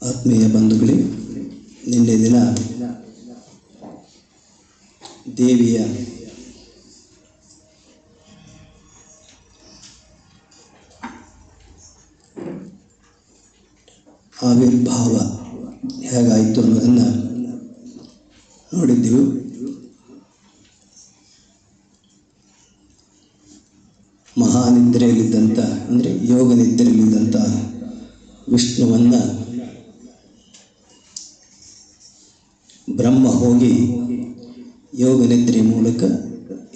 ಆತ್ಮೀಯ ಬಂಧುಗಳೇ, ನಿನ್ನೆ ದಿನ ದೇವಿಯ ಆವಿರ್ಭಾವ ಹೇಗಾಯಿತು ಅನ್ನೋದನ್ನು ನೋಡಿದ್ದೆವು. ಮಹಾನಿದ್ರೆಯಲ್ಲಿದ್ದಂಥ ಅಂದರೆ ಯೋಗ ನಿದ್ರೆಯಲ್ಲಿದ್ದಂಥ ವಿಷ್ಣುವನ್ನು ಬ್ರಹ್ಮ ಹೋಗಿ ಯೋಗ ನಿದ್ರೆ ಮೂಲಕ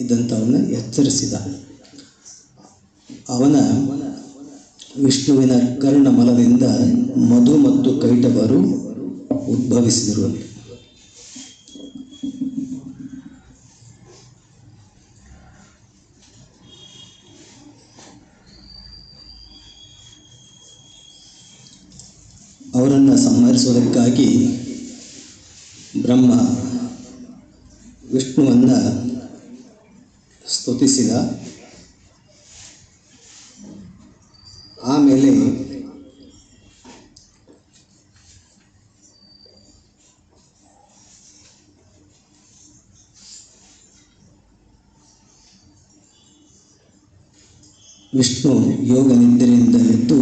ಇದ್ದಂಥವನ್ನ ಎಚ್ಚರಿಸಿದ. ಅವನ ವಿಷ್ಣುವಿನ ಕರ್ಣಮಲದಿಂದ ಮಧು ಮತ್ತು ಕೈಟಭರು ಉದ್ಭವಿಸಿದರು. ಅವರನ್ನು ಸಂಹರಿಸುವುದಕ್ಕಾಗಿ ಬ್ರಹ್ಮ ವಿಷ್ಣುವನ್ನು ಸ್ತುತಿಸಿದ. ಆಮೇಲೆ ವಿಷ್ಣು ಯೋಗ ನಿದ್ರೆಯಿಂದ ಎದ್ದು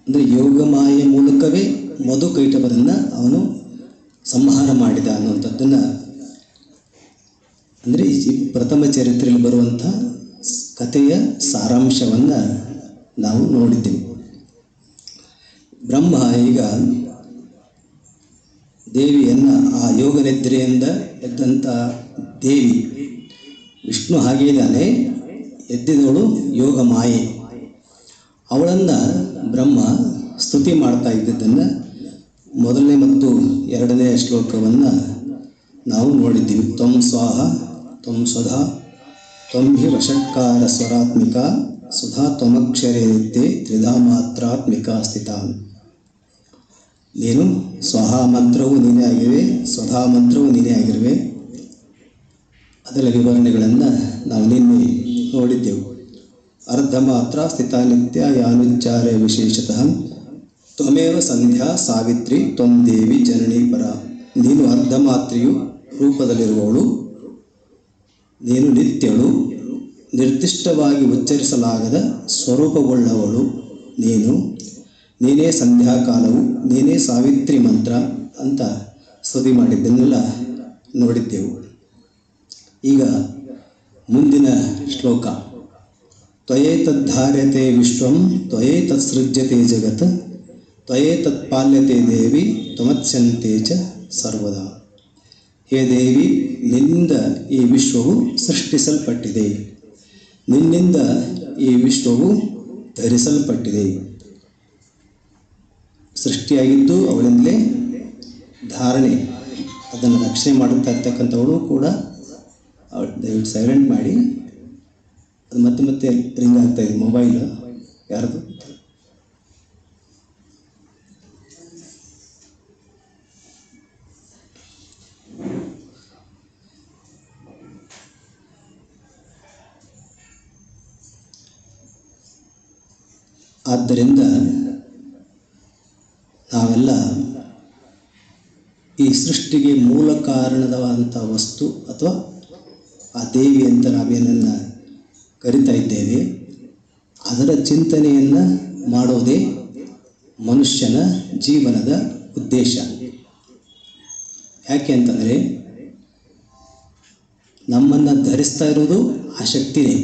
ಅಂದರೆ ಯೋಗಮಾಯ ಮೂಲಕವೇ ಮಧು ಕೈಟಭರನ್ನು ಅವನು ಸಂಹಾರ ಮಾಡಿದ ಅನ್ನುವಂಥದ್ದನ್ನು ಅಂದರೆ ಈ ಪ್ರಥಮ ಚರಿತ್ರೆಯಲ್ಲಿ ಬರುವಂಥ ಕಥೆಯ ಸಾರಾಂಶವನ್ನು ನಾವು ನೋಡಿದ್ದೆವು. ಬ್ರಹ್ಮ ಈಗ ದೇವಿಯನ್ನು ಆ ಯೋಗ ನಿದ್ರೆಯಿಂದ ಎದ್ದಂಥ ದೇವಿ ವಿಷ್ಣು ಹಾಗೇ ಇದ್ದಾನೆ, ಎದ್ದಿದವಳು ಯೋಗ ಮಾಯೆ. ಅವಳನ್ನು ಬ್ರಹ್ಮ ಸ್ತುತಿ ಮಾಡ್ತಾ ಇದ್ದದ್ದನ್ನು ಮೊದಲನೇ ಮತ್ತು ಎರಡನೇ ಶ್ಲೋಕವನ್ನು ನಾವು ನೋಡಿದ್ದೀವಿ. ತ್ವಂ ಸ್ವಾಹ ತ್ವಂ ಸ್ವಧಾ ತ್ವಂ ಹಿ ವಷಟ್ಕಾರ ಸ್ವರಾತ್ಮಿಕ ಸುಧಾ ತ್ವಮಕ್ಷರೇ ನಿತ್ಯೆ ತ್ರಿಧಾ ಮಾತ್ರಾತ್ಮಿಕ ಸ್ಥಿತ. ನೀನು ಸ್ವಹ ಮಂತ್ರವು ನೀನೇ ಆಗಿರುವೆ, ಸ್ವಧಾ ಮಂತ್ರವು ನೀನೇ ಆಗಿರುವೆ. ಅದರ ವಿವರಣೆಗಳನ್ನು ನಾವು ನಿನ್ನೆ ನೋಡಿದ್ದೆವು. ಅರ್ಧ ಮಾತ್ರ ಸ್ಥಿತ ನಿತ್ಯ ಯಾನುಚ್ಚಾರ ವಿಶೇಷತಃ ತ್ವಮೇವ ಸಂಧ್ಯಾ ಸಾವಿತ್ರಿ ತ್ವಂ ದೇವಿ ಜನನಿ ಪರ. ನೀನು ಅರ್ಧ ಮಾತ್ರೆಯು ರೂಪದಲ್ಲಿರುವವಳು, ನೀನು ನಿತ್ಯಳು, ನಿರ್ದಿಷ್ಟವಾಗಿ ಉಚ್ಚರಿಸಲಾಗದ ಸ್ವರೂಪವುಳ್ಳವಳು, ನೀನೇ ಸಂಧ್ಯಾಕಾಲವು, ನೀನೇ ಸಾವಿತ್ರಿ ಮಂತ್ರ ಅಂತ ಸ್ತುತಿ ಮಾಡಿದ್ದನ್ನೆಲ್ಲ ನೋಡಿದ್ದೆವು. ಈಗ ಮುಂದಿನ ಶ್ಲೋಕ. ತ್ವಯೇತದ್ಧಾರ್ಯತೆ ವಿಶ್ವಂ ತ್ವಯೇತತ್ಸೃಜ್ಯತೆ ಜಗತ್ ತ್ವಯೇತತ್ಪಾಲ್ಯತೆ ದೇವಿ ತ್ವಮತ್ಸ್ಯಂತೆ ಚ ಸರ್ವದಾ. ಹೇ ದೇವಿ, ನಿನ್ನಿಂದ ಈ ವಿಶ್ವವು ಸೃಷ್ಟಿಸಲ್ಪಟ್ಟಿದೆ, ನಿನ್ನಿಂದ ಈ ವಿಶ್ವವು ಧರಿಸಲ್ಪಟ್ಟಿದೆ. ಸೃಷ್ಟಿಯಾಗಿದ್ದು ಅವಳಿಂದಲೇ ಧಾರಣೆ, ಅದನ್ನು ರಕ್ಷಣೆ ಮಾಡುತ್ತಾ ಇರ್ತಕ್ಕಂಥವಳು ಕೂಡ. ದಯವಿಟ್ಟು ಸೈಲೆಂಟ್ ಮಾಡಿ, ಅದು ಮತ್ತೆ ಮತ್ತೆ ರಿಂಗ್ ಆಗ್ತಾಯಿದೆ ಮೊಬೈಲು ಯಾರ್ದು. ಆದ್ದರಿಂದ ನಾವೆಲ್ಲ ಈ ಸೃಷ್ಟಿಗೆ ಮೂಲ ಕಾರಣವಾದಂಥ ವಸ್ತು ಅಥವಾ ಆ ದೇವಿ ಅಂತ ನಾವೇನನ್ನು ಕರಿತಾ ಇದ್ದೇವೆ, ಅದರ ಚಿಂತನೆಯನ್ನು ಮಾಡೋದೇ ಮನುಷ್ಯನ ಜೀವನದ ಉದ್ದೇಶ. ಯಾಕೆ ಅಂತಂದರೆ ನಮ್ಮನ್ನು ಧರಿಸ್ತಾ ಇರೋದು ಆ ಶಕ್ತಿನೇ,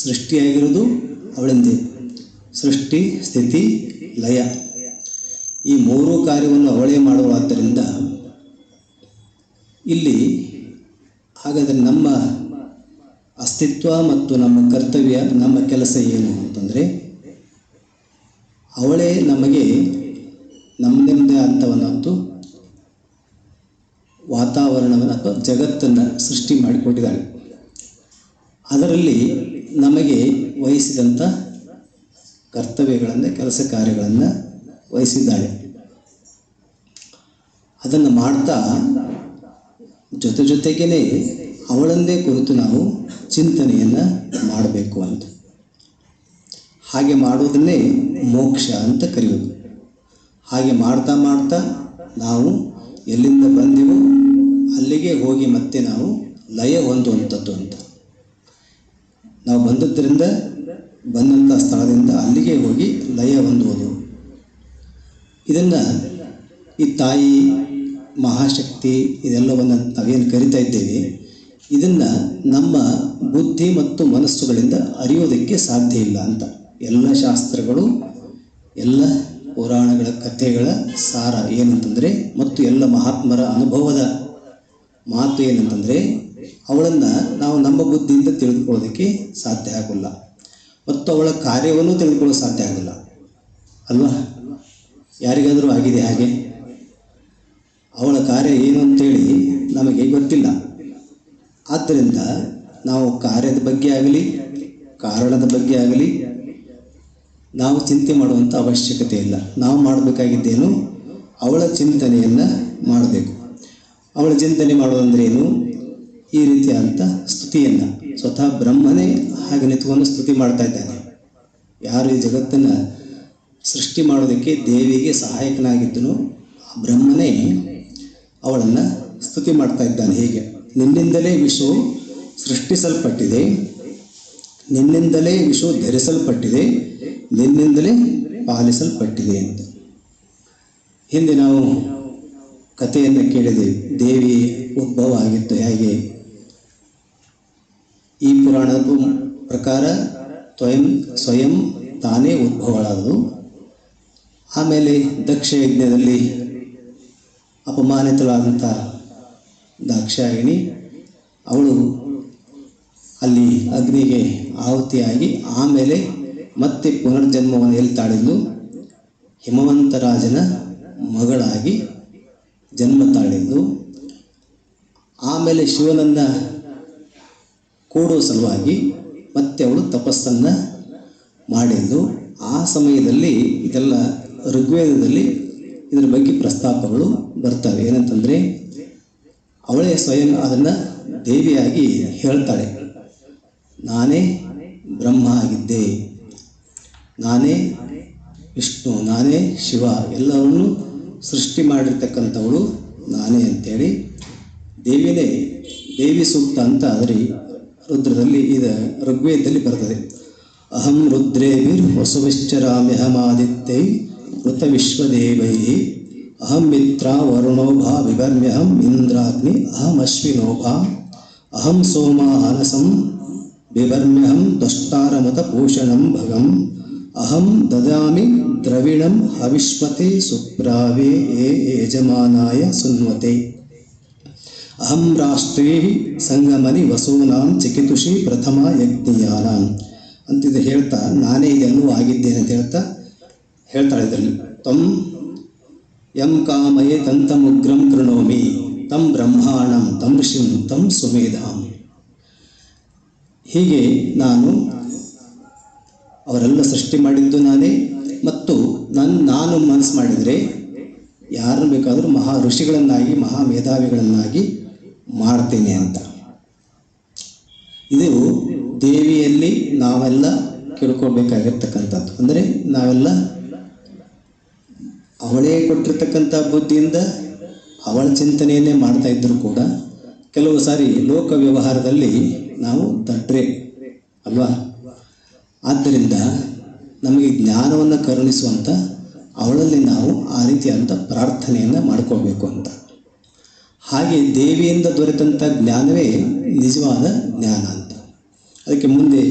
ಸೃಷ್ಟಿಯಾಗಿರೋದು ಅವಳಿಂದೇ. ಸೃಷ್ಟಿ, ಸ್ಥಿತಿ, ಲಯ ಈ ಮೂರೂ ಕಾರ್ಯವನ್ನು ಅವಳೇ ಮಾಡುವಾದ್ದರಿಂದ ಇಲ್ಲಿ ಹಾಗಾದರೆ ನಮ್ಮ ಅಸ್ತಿತ್ವ ಮತ್ತು ನಮ್ಮ ಕರ್ತವ್ಯ, ನಮ್ಮ ಕೆಲಸ ಏನು ಅಂತಂದರೆ ಅವಳೇ ನಮಗೆ ನಮ್ಮದೇ ಅಂಥವನ್ನಂತೂ ವಾತಾವರಣವನ್ನು ಅಥವಾ ಜಗತ್ತನ್ನು ಸೃಷ್ಟಿ ಮಾಡಿಕೊಟ್ಟಿದ್ದಾಳೆ. ಅದರಲ್ಲಿ ನಮಗೆ ವಹಿಸಿದಂಥ ಕರ್ತವ್ಯಗಳನ್ನು, ಕೆಲಸ ಕಾರ್ಯಗಳನ್ನು ವಹಿಸಿದ್ದಾಳೆ. ಅದನ್ನು ಮಾಡ್ತಾ ಜೊತೆಗೇ ಅವಳಂದೇ ಕುರಿತು ನಾವು ಚಿಂತನೆಯನ್ನು ಮಾಡಬೇಕು ಅಂತ. ಹಾಗೆ ಮಾಡೋದನ್ನೇ ಮೋಕ್ಷ ಅಂತ ಕರೆಯೋದು. ಹಾಗೆ ಮಾಡ್ತಾ ಮಾಡ್ತಾ ನಾವು ಎಲ್ಲಿಂದ ಬಂದೆವೋ ಅಲ್ಲಿಗೆ ಹೋಗಿ ಮತ್ತೆ ನಾವು ಲಯ ಹೊಂದುವಂಥದ್ದು ಅಂತ. ನಾವು ಬಂದದ್ದರಿಂದ ಬಂದಂಥ ಸ್ಥಳದಿಂದ ಅಲ್ಲಿಗೆ ಹೋಗಿ ಲಯ ಹೊಂದುವುದು. ಇದನ್ನು ಈ ತಾಯಿ ಮಹಾಶಕ್ತಿ ಇದೆಲ್ಲವನ್ನು ನಾವೇನು ಕರಿತಾ ಇದ್ದೇವೆ, ಇದನ್ನು ನಮ್ಮ ಬುದ್ಧಿ ಮತ್ತು ಮನಸ್ಸುಗಳಿಂದ ಅರಿಯೋದಕ್ಕೆ ಸಾಧ್ಯ ಇಲ್ಲ ಅಂತ. ಎಲ್ಲ ಶಾಸ್ತ್ರಗಳು, ಎಲ್ಲ ಪುರಾಣಗಳ ಕಥೆಗಳ ಸಾರ ಏನಂತಂದರೆ, ಮತ್ತು ಎಲ್ಲ ಮಹಾತ್ಮರ ಅನುಭವದ ಮಾತು ಏನಂತಂದರೆ, ಅವಳನ್ನು ನಾವು ನಮ್ಮ ಬುದ್ಧಿಯಿಂದ ತಿಳಿದುಕೊಳ್ಳೋದಕ್ಕೆ ಸಾಧ್ಯ ಆಗೋಲ್ಲ ಮತ್ತು ಅವಳ ಕಾರ್ಯವನ್ನು ತಿಳಿದುಕೊಳ್ಳೋದು ಸಾಧ್ಯ ಆಗೋಲ್ಲ ಅಲ್ವಾ? ಯಾರಿಗಾದರೂ ಆಗಿದೆ ಹಾಗೆ? ಅವಳ ಕಾರ್ಯ ಏನು ಅಂತೇಳಿ ನಮಗೆ ಗೊತ್ತಿಲ್ಲ. ಆದ್ದರಿಂದ ನಾವು ಕಾರ್ಯದ ಬಗ್ಗೆ ಆಗಲಿ ಕಾರಣದ ಬಗ್ಗೆ ಆಗಲಿ ನಾವು ಚಿಂತೆ ಮಾಡುವಂಥ ಅವಶ್ಯಕತೆ ಇಲ್ಲ. ನಾವು ಮಾಡಬೇಕಾಗಿದ್ದೇನು, ಅವಳ ಚಿಂತನೆಯನ್ನು ಮಾಡಬೇಕು. ಅವಳ ಚಿಂತನೆ ಮಾಡೋದಂದ್ರೇನು? ಈ ರೀತಿಯಾದಂಥ ಸ್ತುತಿಯನ್ನು ಸ್ವತಃ ಬ್ರಹ್ಮನೇ ಹಾಗೆ ನಿಂತ್ಕೊಂಡು ಸ್ತುತಿ ಮಾಡ್ತಾ ಇದ್ದಾನೆ. ಯಾರು ಈ ಜಗತ್ತನ್ನು ಸೃಷ್ಟಿ ಮಾಡೋದಕ್ಕೆ ದೇವಿಗೆ ಸಹಾಯಕನಾಗಿದ್ದನು ಆ ಬ್ರಹ್ಮನೇ ಅವಳನ್ನು ಸ್ತುತಿ ಮಾಡ್ತಾ ಇದ್ದಾನೆ. ಹೇಗೆ? ನಿನ್ನಿಂದಲೇ ವಿಶ್ವವು ಸೃಷ್ಟಿಸಲ್ಪಟ್ಟಿದೆ, ನಿನ್ನಿಂದಲೇ ವಿಶ್ವ ಧರಿಸಲ್ಪಟ್ಟಿದೆ, ನಿನ್ನಿಂದಲೇ ಪಾಲಿಸಲ್ಪಟ್ಟಿದೆ ಅಂತ. ಹಿಂದೆ ನಾವು ಕಥೆಯನ್ನು ಕೇಳಿದೆವು, ದೇವಿ ಉದ್ಭವ ಆಗಿತ್ತು ಹೇಗೆ. ಈ ಪುರಾಣದ ಪ್ರಕಾರ ಸ್ವಯಂ ತಾನೇ ಉದ್ಭವಳಾದದು. ಆಮೇಲೆ ದಕ್ಷ ಯಜ್ಞದಲ್ಲಿ ಅಪಮಾನಿತಳಾದಂಥ ದಾಕ್ಷಾಯಿಣಿ ಅವಳು ಅಲ್ಲಿ ಅಗ್ನಿಗೆ ಆಹುತಿಯಾಗಿ ಆಮೇಲೆ ಮತ್ತೆ ಪುನರ್ಜನ್ಮವನ್ನು ಎಲ್ಲಿ ತಾಳಿದ್ಲು? ಹಿಮವಂತ ರಾಜನ ಮಗಳಾಗಿ ಜನ್ಮ ತಾಳಿದ್ಲು. ಆಮೇಲೆ ಶಿವನನ್ನು ಕೂಡುವ ಸಲುವಾಗಿ ಮತ್ತೆ ಅವಳು ತಪಸ್ಸನ್ನು ಮಾಡಿದ್ಲು. ಆ ಸಮಯದಲ್ಲಿ ಇದೆಲ್ಲ ಋಗ್ವೇದದಲ್ಲಿ ಇದರ ಬಗ್ಗೆ ಪ್ರಸ್ತಾಪಗಳು ಬರ್ತವೆ. ಏನಂತಂದರೆ, ಅವಳೇ ಸ್ವಯಂ ಅದನ್ನು ದೇವಿಯಾಗಿ ಹೇಳ್ತಾಳೆ, ನಾನೇ ಬ್ರಹ್ಮ ಆಗಿದ್ದೆ, ನಾನೇ ವಿಷ್ಣು, ನಾನೇ ಶಿವ, ಎಲ್ಲವನ್ನೂ ಸೃಷ್ಟಿ ಮಾಡಿರ್ತಕ್ಕಂಥವಳು ನಾನೇ ಅಂತೇಳಿ ದೇವಿನೇ ದೇವಿ ಸೂಕ್ತ ಅಂತ ಅದರಿ ರುದ್ರದಲ್ಲಿ ಋಗ್ವೇದದಲ್ಲಿ ಬರ್ತದೆ. ಅಹಂ ರುದ್ರೇಭಿರ್ ವಸುವಿಶ್ಚರಾಮ್ಯಹಮಾದಿತ್ಯೈ ಮೃತ ವಿಶ್ವದೇವೈ ಅಹಂ ಮಿತ್ರ ವರುಣೋಭಾ ವಿವರ್ಮ್ಯಹಂ ಇಂದ್ರಾಗ್ನಿ ಅಹಂ ಅಶ್ವಿನೋಭಾ ಅಹಂ ಸೋಮ ಹನಸಂ ವಿವರ್ಮ್ಯಹಂ ದುಷ್ಟಾರಮತ ಭೂಷಣಂ ಭಗಂ ಅಹಂ ದದಾಮಿ ದ್ರವಿಣಂ ಹವಿಷ್ಮತೆ ಸುಪ್ರಾವೇ ಯಜಮಾನಾಯ ಸುನ್ವತೆ ಅಹಂ ರಾಷ್ಟ್ರೇ ಸಂಗಮನಿ ವಸೂನಾಂ ಚಿಕಿತುಷಿ ಪ್ರಥಮ ಯಜ್ಞಯಾನಾಂ ಅಂತಿದ್ದು ಹೇಳ್ತಾ ನಾನೇ ಇದೆಲ್ಲವೂ ಆಗಿದ್ದೇನೆ ಅಂತ ಹೇಳ್ತಾಳೆ ಇದರಲ್ಲಿ. ತ್ವಂ ಯಂ ಕಾಮಯೇ ತಂತಮುಗ್ರಂ ಕೃಣೋಮಿ ತಂ ಬ್ರಹ್ಮಾಣಂ ತಂ ಋಷಿಂ ತಂ ಸುಮೇಧಾಂ. ಹೀಗೆ ನಾನು ಅವರೆಲ್ಲ ಸೃಷ್ಟಿ ಮಾಡಿದ್ದು ನಾನೇ, ಮತ್ತು ನಾನು ಮನಸ್ಸು ಮಾಡಿದರೆ ಯಾರನ್ನು ಬೇಕಾದರೂ ಮಹಾ ಋಷಿಗಳನ್ನಾಗಿ ಮಹಾ ಮೇಧಾವಿಗಳನ್ನಾಗಿ ಮಾಡ್ತೇನೆ ಅಂತ. ಇದು ದೇವಿಯಲ್ಲಿ ನಾವೆಲ್ಲ ಕೇಳ್ಕೊಳ್ಬೇಕಾಗಿರ್ತಕ್ಕಂಥದ್ದು. ಅಂದರೆ ನಾವೆಲ್ಲ ಅವಳೇ ಕೊಟ್ಟಿರ್ತಕ್ಕಂಥ ಬುದ್ಧಿಯಿಂದ ಅವಳ ಚಿಂತನೆಯನ್ನೇ ಮಾಡ್ತಾ ಇದ್ದರೂ ಕೂಡ ಕೆಲವು ಸಾರಿ ಲೋಕ ವ್ಯವಹಾರದಲ್ಲಿ ನಾವು ದಡ್ರೆ ಅಲ್ವಾ? ಆದ್ದರಿಂದ ನಮಗೆ ಜ್ಞಾನವನ್ನು ಕರುಣಿಸುವಂಥ ಅವಳಲ್ಲಿ ನಾವು ಆ ರೀತಿಯಾದಂಥ ಪ್ರಾರ್ಥನೆಯನ್ನು ಮಾಡ್ಕೊಳ್ಬೇಕು ಅಂತ. ಹಾಗೆ ದೇವಿಯಿಂದ ದೊರೆತಂಥ ಜ್ಞಾನವೇ ನಿಜವಾದ ಜ್ಞಾನ ಅಂತ. ಅದಕ್ಕೆ ಮುಂದೆ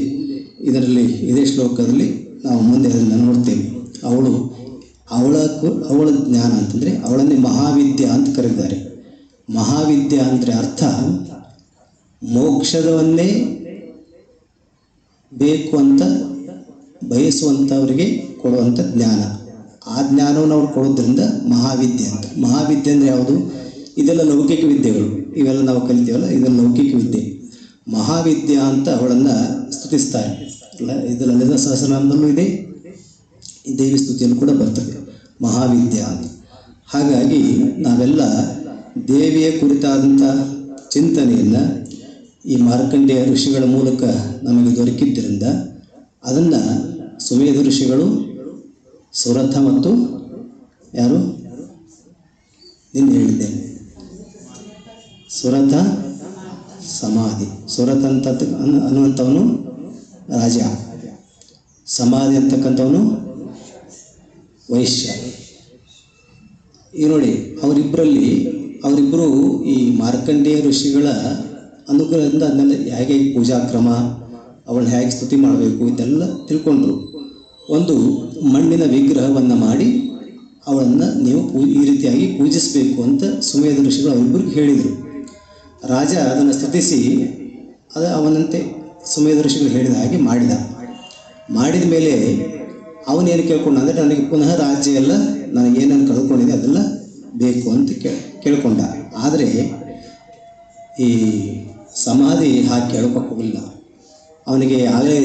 ಇದರಲ್ಲಿ ಇದೇ ಶ್ಲೋಕದಲ್ಲಿ ನಾವು ಮುಂದೆ ಅದನ್ನು ನೋಡ್ತೇವೆ. ಅವಳ ಜ್ಞಾನ ಅಂತಂದರೆ ಅವಳನ್ನೇ ಮಹಾವಿದ್ಯಾ ಅಂತ ಕರೆದಿದ್ದಾರೆ. ಮಹಾವಿದ್ಯಾ ಅಂದರೆ ಅರ್ಥ ಮೋಕ್ಷದವನ್ನೇ ಬೇಕು ಅಂತ ಬಯಸುವಂಥವರಿಗೆ ಕೊಡುವಂಥ ಜ್ಞಾನ. ಆ ಜ್ಞಾನವನ್ನು ಅವ್ರು ಕೊಡೋದ್ರಿಂದ ಮಹಾವಿದ್ಯೆ ಅಂತ. ಮಹಾವಿದ್ಯೆ ಅಂದರೆ ಯಾವುದು? ಇದೆಲ್ಲ ಲೌಕಿಕ ವಿದ್ಯೆಗಳು, ಇವೆಲ್ಲ ನಾವು ಕಲಿತೀವಲ್ಲ, ಇದೆಲ್ಲ ಲೌಕಿಕ ವಿದ್ಯೆ. ಮಹಾವಿದ್ಯಾ ಅಂತ ಅವಳನ್ನು ಸ್ತುತಿಸ್ತಾರೆ. ಇದು ಲಲಿತಾ ಸಹಸ್ರನಾಮದಲ್ಲೂ ಇದೆ, ದೇವಿ ಸ್ತುತಿಯನ್ನು ಕೂಡ ಬರ್ತದೆ ಮಹಾವಿದ್ಯಾ ಅಂತ. ಹಾಗಾಗಿ ನಾವೆಲ್ಲ ದೇವಿಯ ಕುರಿತಾದಂಥ ಚಿಂತನೆಯನ್ನು ಈ ಮಾರ್ಕಂಡೇಯ ಋಷಿಗಳ ಮೂಲಕ ನಮಗೆ ದೊರಕಿದ್ದರಿಂದ ಅದನ್ನು ಸುಮೇಧ ಋಷಿಗಳು ಸುರಥ ಮತ್ತು ಯಾರು? ನಿನ್ನೆ ಹೇಳಿದ್ದೇನೆ, ಸುರಥ ಸಮಾಧಿ. ಸುರಥ ಅಂತ ಅನ್ನುವಂಥವನು ರಾಜ, ಸಮಾಧಿ ಅಂತಕ್ಕಂಥವನು ವೈಶ್ಯ. ಈ ನೋಡಿ, ಅವರಿಬ್ಬರು ಈ ಮಾರ್ಕಂಡೇಯ ಋಷಿಗಳ ಅನುಗ್ರಹದಿಂದ ಅದನ್ನೆಲ್ಲ ಹೇಗೆ ಪೂಜಾ ಕ್ರಮ, ಅವಳನ್ನ ಹೇಗೆ ಸ್ತುತಿ ಮಾಡಬೇಕು ಇದೆಲ್ಲ ತಿಳ್ಕೊಂಡ್ರು. ಒಂದು ಮಣ್ಣಿನ ವಿಗ್ರಹವನ್ನು ಮಾಡಿ ಅವಳನ್ನು ನೀವು ಈ ರೀತಿಯಾಗಿ ಪೂಜಿಸಬೇಕು ಅಂತ ಸುಮೇಧ ಋಷಿಗಳು ಅವರಿಬ್ಬರಿಗೆ ಹೇಳಿದರು. ರಾಜ ಅದನ್ನು ಸ್ತುತಿಸಿ ಅವನಂತೆ ಸುಮೇಧ ಋಷಿಗಳು ಹೇಳಿದ ಹಾಗೆ ಮಾಡಿದ ಮೇಲೆ ಅವನೇನು ಕೇಳ್ಕೊಂಡ ಅಂದರೆ, ನನಗೆ ಪುನಃ ರಾಜ್ಯ ಎಲ್ಲ ನನಗೇನನ್ನು ಕಳ್ಕೊಂಡಿದೆ ಅದೆಲ್ಲ ಬೇಕು ಅಂತ ಕೇಳ್ಕೊಂಡ. ಆದರೆ ಈ ಸಮಾಧಿ ಹಾಕಿ ಕೇಳ್ಕೊಕ್ಕೆ ಹೋಗಲಿಲ್ಲ. ಅವನಿಗೆ ಆಗಲೇ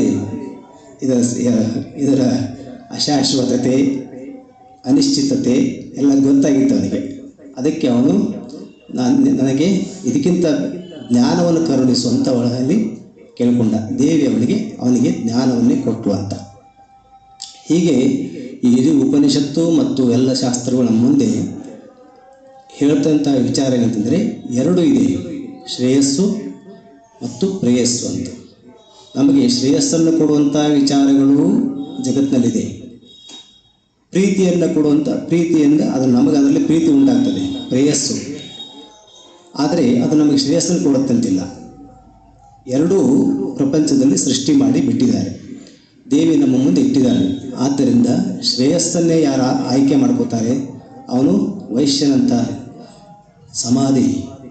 ಇದರ ಅಶಾಶ್ವತತೆ, ಅನಿಶ್ಚಿತತೆ ಎಲ್ಲ ಗೊತ್ತಾಗಿತ್ತು ಅವನಿಗೆ. ಅದಕ್ಕೆ ಅವನು ನನಗೆ ಇದಕ್ಕಿಂತ ಜ್ಞಾನವನ್ನು ಕರುಣಿಸುವಂಥ ಒಳಗಲ್ಲಿ ಕೇಳಿಕೊಂಡ. ದೇವಿ ಅವನಿಗೆ ಜ್ಞಾನವನ್ನೇ ಕೊಟ್ಟು ಅಂತ. ಹೀಗೆ ಈ ಇಡೀ ಉಪನಿಷತ್ತು ಮತ್ತು ಎಲ್ಲ ಶಾಸ್ತ್ರಗಳ ಮುಂದೆ ಹೇಳ್ತಂಥ ವಿಚಾರ ಏನಂತಂದರೆ, ಎರಡು ಇದೆ, ಶ್ರೇಯಸ್ಸು ಮತ್ತು ಪ್ರೇಯಸ್ಸು ಅಂತ. ನಮಗೆ ಶ್ರೇಯಸ್ಸನ್ನು ಕೊಡುವಂಥ ವಿಚಾರಗಳು ಜಗತ್ತಿನಲ್ಲಿದೆ. ಪ್ರೀತಿಯನ್ನು ಕೊಡುವಂಥ ಪ್ರೀತಿಯಿಂದ ನಮಗೆ ಅದರಲ್ಲಿ ಪ್ರೀತಿ ಉಂಟಾಗ್ತದೆ, ಪ್ರೇಯಸ್ಸು. ಆದರೆ ಅದು ನಮಗೆ ಶ್ರೇಯಸ್ಸನ್ನು ಕೊಡುತ್ತಂತಿಲ್ಲ. ಎರಡೂ ಪ್ರಪಂಚದಲ್ಲಿ ಸೃಷ್ಟಿ ಮಾಡಿ ಬಿಟ್ಟಿದ್ದಾರೆ, ದೇವಿ ನಮ್ಮ ಮುಂದೆ ಇಟ್ಟಿದ್ದಾರೆ. ಆದ್ದರಿಂದ ಶ್ರೇಯಸ್ಸನ್ನೇ ಯಾರು ಆಯ್ಕೆ ಮಾಡ್ಕೋತಾರೆ, ಅವನು ವೈಶ್ಯನಂತ ಸಮಾಧಿ,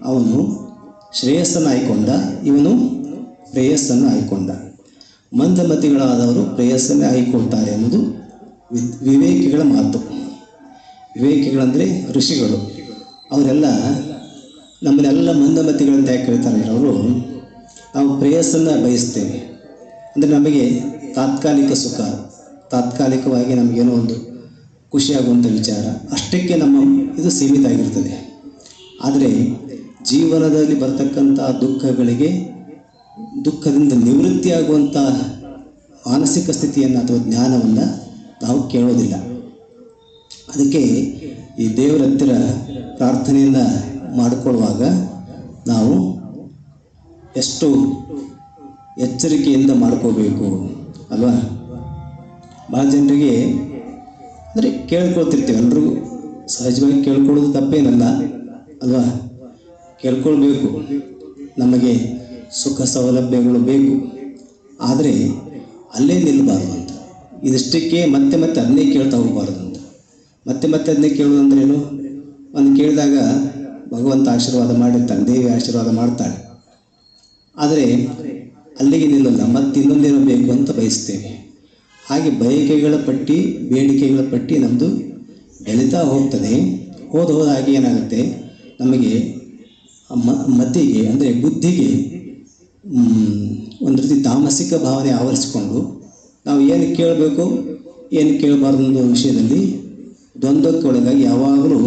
ಅವನು ಶ್ರೇಯಸ್ಸನ್ನು ಆಯ್ಕೊಂಡ, ಇವನು ಪ್ರೇಯಸ್ಸನ್ನು ಆಯ್ಕೊಂಡ. ಮಂದಮತಿಗಳಾದವರು ಪ್ರೇಯಸ್ಸನ್ನೇ ಆಯ್ಕೊಳ್ತಾರೆ ಅನ್ನೋದು ವಿವೇಕಿಗಳ ಮಾತು. ವಿವೇಕಿಗಳಂದರೆ ಋಷಿಗಳು. ಅವರೆಲ್ಲ ನಮ್ಮನ್ನೆಲ್ಲ ಮಂದಮತಿಗಳಂತ ಯಾಕೆ ಹೇಳ್ತಾರೆ ಅವರು, ನಾವು ಪ್ರೇಯಸ್ಸನ್ನು ಬಯಸ್ತೇವೆ. ಅಂದರೆ ನಮಗೆ ತಾತ್ಕಾಲಿಕ ಸುಖ, ತಾತ್ಕಾಲಿಕವಾಗಿ ನಮಗೇನೋ ಒಂದು ಖುಷಿಯಾಗುವಂಥ ವಿಚಾರ, ಅಷ್ಟಕ್ಕೆ ಇದು ಸೀಮಿತ ಆಗಿರ್ತದೆ. ಆದರೆ ಜೀವನದಲ್ಲಿ ಬರ್ತಕ್ಕಂಥ ದುಃಖದಿಂದ ನಿವೃತ್ತಿಯಾಗುವಂಥ ಮಾನಸಿಕ ಸ್ಥಿತಿಯನ್ನು ಅಥವಾ ಜ್ಞಾನವನ್ನು ನಾವು ಕೇಳೋದಿಲ್ಲ. ಅದಕ್ಕೆ ಈ ದೇವರ ಹತ್ತಿರ ಪ್ರಾರ್ಥನೆಯನ್ನು ಮಾಡಿಕೊಳ್ಳುವಾಗ ನಾವು ಎಷ್ಟು ಎಚ್ಚರಿಕೆಯಿಂದ ಮಾಡ್ಕೋಬೇಕು ಅಲ್ವಾ? ಭಾಳ ಜನರಿಗೆ ಅಂದರೆ ಕೇಳ್ಕೊಳ್ತಿರ್ತೀವಿ, ಎಲ್ಲರೂ ಸಹಜವಾಗಿ ಕೇಳ್ಕೊಳ್ಳೋದು ತಪ್ಪೇನಲ್ಲ ಅಲ್ವಾ? ಕೇಳ್ಕೊಳ್ಬೇಕು, ನಮಗೆ ಸುಖ ಸೌಲಭ್ಯಗಳು ಬೇಕು. ಆದರೆ ಅಲ್ಲೇ ನಿಲ್ಲಬಾರ್ದು ಅಂತ, ಇದಿಷ್ಟಕ್ಕೆ ಮತ್ತೆ ಅದನ್ನೇ ಕೇಳ್ತಾ ಹೋಗಬಾರ್ದು ಅಂತ. ಮತ್ತೆ ಅದನ್ನೇ ಕೇಳೋದಂದ್ರೇನು? ಒಂದು ಕೇಳಿದಾಗ ಭಗವಂತ ಆಶೀರ್ವಾದ ಮಾಡಿರ್ತಾನೆ, ದೇವಿ ಆಶೀರ್ವಾದ ಮಾಡ್ತಾಳೆ. ಆದರೆ ಅಲ್ಲಿಗೆ ನಿಲ್ಲಲ್ಲ, ಮತ್ತೆ ಇನ್ನೊಂದೇನೋ ಬೇಕು ಅಂತ ಬಯಸ್ತೇವೆ. ಹಾಗೆ ಬಯಕೆಗಳ ಪಟ್ಟಿ, ಬೇಡಿಕೆಗಳ ಪಟ್ಟಿ ನಮ್ಮದು ಬೆಳೀತಾ ಹೋಗ್ತದೆ. ಹೋದ ಹಾಗೆ ಏನಾಗುತ್ತೆ, ನಮಗೆ ಮತಿಗೆ ಅಂದರೆ ಬುದ್ಧಿಗೆ ಒಂದು ರೀತಿ ತಾಮಸಿಕ ಭಾವನೆ ಆವರಿಸಿಕೊಂಡು ನಾವು ಏನು ಕೇಳಬೇಕು ಏನು ಕೇಳಬಾರ್ದು ಅನ್ನೋ ವಿಷಯದಲ್ಲಿ ದ್ವಂದ್ವಕ್ಕೊಳಗಾಗಿ ಯಾವಾಗಲೂ